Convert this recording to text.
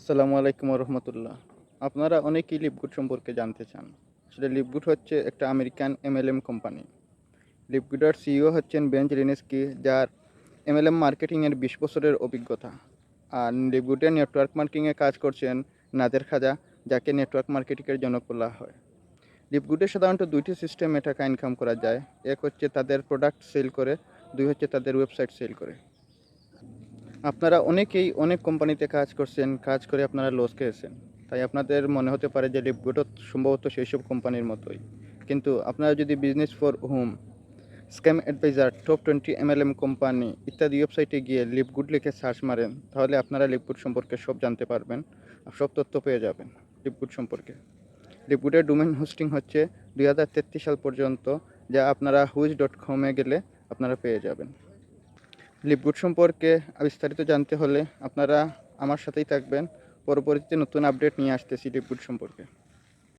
আসসালামু আলাইকুম রহমতুল্লাহ। আপনারা অনেকেই লিপগুড সম্পর্কে জানতে চান। আসলে লিপগুড হচ্ছে একটা আমেরিকান এমএলএম কোম্পানি। লিপগুডের সিইও হচ্ছেন বেন জেলিনস্কি, যার এমএলএম মার্কেটিংয়ের 20 বছরের অভিজ্ঞতা। আর লিপগুডের নেটওয়ার্ক মার্কেটিংয়ে কাজ করছেন নাদের খাজা, যাকে নেটওয়ার্ক মার্কেটিংয়ের জনক বলা হয়। লিপগুডে সাধারণত দুইটি সিস্টেমে টাকা ইনকাম করা যায়। এক হচ্ছে তাদের প্রোডাক্ট সেল করে, দুই হচ্ছে তাদের ওয়েবসাইট সেল করে। আপনারা অনেকেই অনেক কোম্পানিতে কাজ করছেন, কাজ করে আপনারা লস খেয়েছেন। তাই আপনাদের মনে হতে পারে যে লিপগুডও সম্ভবত সেই সব কোম্পানির মতোই। কিন্তু আপনারা যদি business for home, scam adviser, top 20 MLM company ইত্যাদি ওয়েবসাইটে গিয়ে লিপগুড লিখে সার্চ মারেন, তাহলে আপনারা লিপগুড সম্পর্কে সব জানতে পারবেন আর সব তথ্য পেয়ে যাবেন লিপগুড সম্পর্কে। লিপগুডের ডোমেইন হোস্টিং হচ্ছে 2033 সাল পর্যন্ত, যা আপনারা হুইজ.com গেলে আপনারা পেয়ে যাবেন। লিপগুড সম্পর্কে বিস্তারিত জানতে হলে আপনারা আমার সাথেই থাকবেন। পরবর্তীতে নতুন আপডেট নিয়ে আসতেছি লিপগুড সম্পর্কে।